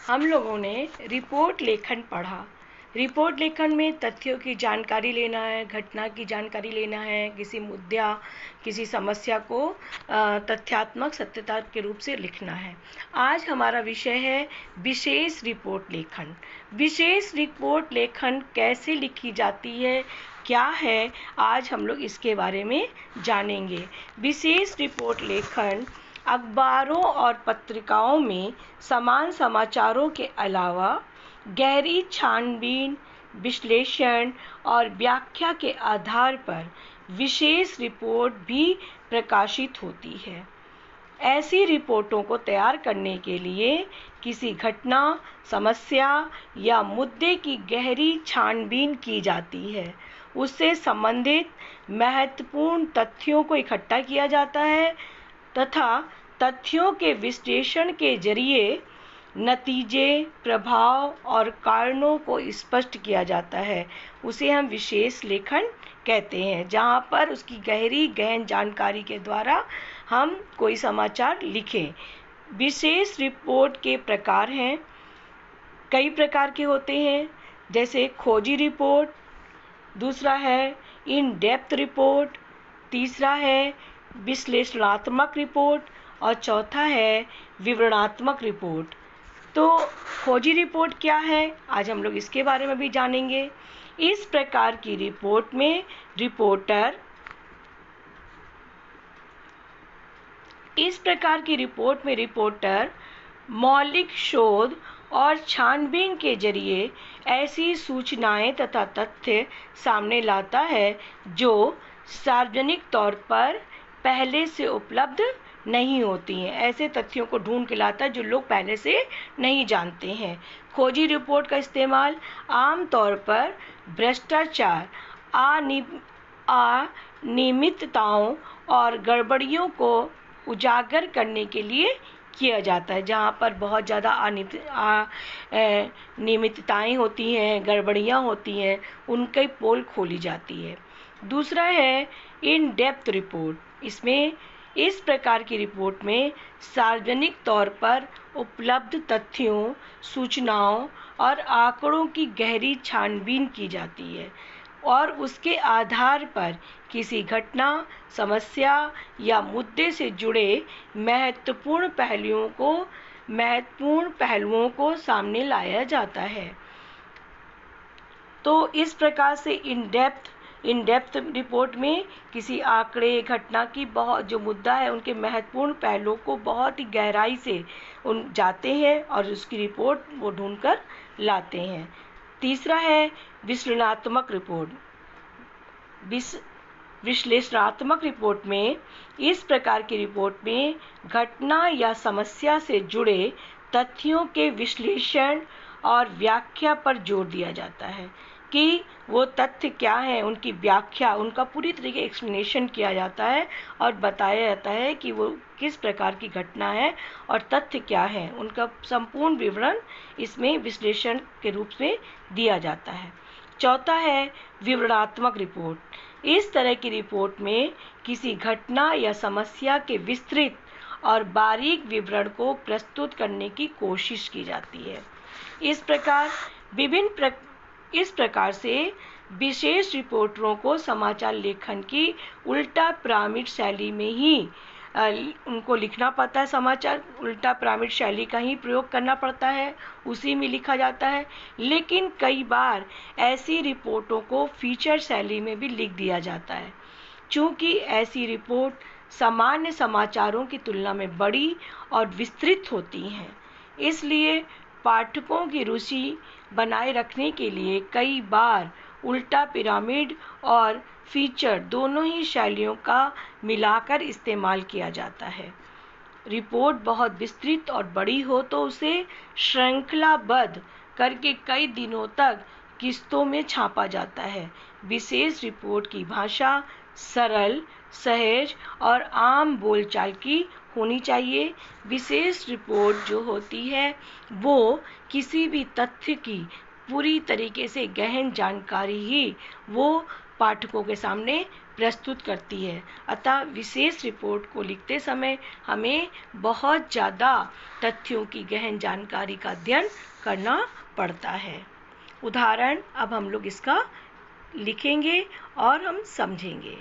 हम लोगों ने रिपोर्ट लेखन पढ़ा। रिपोर्ट लेखन में तथ्यों की जानकारी लेना है, घटना की जानकारी लेना है, किसी मुद्दा, किसी समस्या को तथ्यात्मक सत्यता के रूप से लिखना है। आज हमारा विषय है विशेष रिपोर्ट लेखन। विशेष रिपोर्ट लेखन कैसे लिखी जाती है, क्या है, आज हम लोग इसके बारे में जानेंगे। विशेष रिपोर्ट लेखन अखबारों और पत्रिकाओं में समान समाचारों के अलावा गहरी छानबीन, विश्लेषण और व्याख्या के आधार पर विशेष रिपोर्ट भी प्रकाशित होती है। ऐसी रिपोर्टों को तैयार करने के लिए किसी घटना, समस्या या मुद्दे की गहरी छानबीन की जाती है। उससे संबंधित महत्वपूर्ण तथ्यों को इकट्ठा किया जाता है तथा तथ्यों के विश्लेषण के जरिए नतीजे, प्रभाव और कारणों को स्पष्ट किया जाता है। उसे हम विशेष लेखन कहते हैं, जहाँ पर उसकी गहन जानकारी के द्वारा हम कोई समाचार लिखें। विशेष रिपोर्ट के प्रकार हैं, कई प्रकार के होते हैं, जैसे खोजी रिपोर्ट, दूसरा है इन डेप्थ रिपोर्ट, तीसरा है विश्लेषणात्मक रिपोर्ट और चौथा है विवरणात्मक रिपोर्ट। तो खोजी रिपोर्ट क्या है, आज हम लोग इसके बारे में भी जानेंगे। इस प्रकार की रिपोर्ट में रिपोर्टर मौलिक शोध और छानबीन के जरिए ऐसी सूचनाएं तथा तथ्य सामने लाता है जो सार्वजनिक तौर पर पहले से उपलब्ध नहीं होती हैं। ऐसे तथ्यों को ढूंढ के लाता है जो लोग पहले से नहीं जानते हैं। खोजी रिपोर्ट का इस्तेमाल आमतौर पर भ्रष्टाचार, अनियमितताओं और गड़बड़ियों को उजागर करने के लिए किया जाता है। जहाँ पर बहुत ज़्यादा अनियमितताएं होती हैं, गड़बड़ियाँ होती हैं, उनकी पोल खोली जाती है। दूसरा है इन डेप्थ रिपोर्ट। इसमें इस प्रकार की रिपोर्ट में सार्वजनिक तौर पर उपलब्ध तथ्यों, सूचनाओं और आंकड़ों की गहरी छानबीन की जाती है और उसके आधार पर किसी घटना, समस्या या मुद्दे से जुड़े महत्वपूर्ण पहलुओं को सामने लाया जाता है। तो इस प्रकार से इन डेप्थ रिपोर्ट में किसी आंकड़े, घटना की बहुत जो मुद्दा है, उनके महत्वपूर्ण पहलुओं को बहुत ही गहराई से जाते हैं और उसकी रिपोर्ट वो ढूंढकर लाते हैं। तीसरा है विश्लेषणात्मक रिपोर्ट। विश्लेषणात्मक रिपोर्ट में इस प्रकार की रिपोर्ट में घटना या समस्या से जुड़े तथ्यों के विश्लेषण और व्याख्या पर जोर दिया जाता है कि वो तथ्य क्या है, उनकी व्याख्या, उनका पूरी तरीके एक्सप्लेनेशन किया जाता है और बताया जाता है कि वो किस प्रकार की घटना है और तथ्य क्या है, उनका संपूर्ण विवरण इसमें विश्लेषण के रूप में दिया जाता है। चौथा है विवरणात्मक रिपोर्ट। इस तरह की रिपोर्ट में किसी घटना या समस्या के विस्तृत और बारीक विवरण को प्रस्तुत करने की कोशिश की जाती है। इस प्रकार से विशेष रिपोर्टरों को समाचार लेखन की उल्टा पिरामिड शैली में ही उनको लिखना पड़ता है। समाचार उल्टा पिरामिड शैली का ही प्रयोग करना पड़ता है, उसी में लिखा जाता है। लेकिन कई बार ऐसी रिपोर्टों को फीचर शैली में भी लिख दिया जाता है। चूँकि ऐसी रिपोर्ट सामान्य समाचारों की तुलना में बड़ी और विस्तृत होती हैं, इसलिए पाठकों की रुचि बनाए रखने के लिए कई बार उल्टा पिरामिड और फीचर दोनों ही शैलियों का मिलाकर इस्तेमाल किया जाता है। रिपोर्ट बहुत विस्तृत और बड़ी हो तो उसे श्रृंखलाबद्ध करके कई दिनों तक किस्तों में छापा जाता है। विशेष रिपोर्ट की भाषा सरल, सहज और आम बोलचाल की होनी चाहिए। विशेष रिपोर्ट जो होती है वो किसी भी तथ्य की पूरी तरीके से गहन जानकारी ही वो पाठकों के सामने प्रस्तुत करती है। अतः विशेष रिपोर्ट को लिखते समय हमें बहुत ज़्यादा तथ्यों की गहन जानकारी का अध्ययन करना पड़ता है। उदाहरण अब हम लोग इसका लिखेंगे और हम समझेंगे।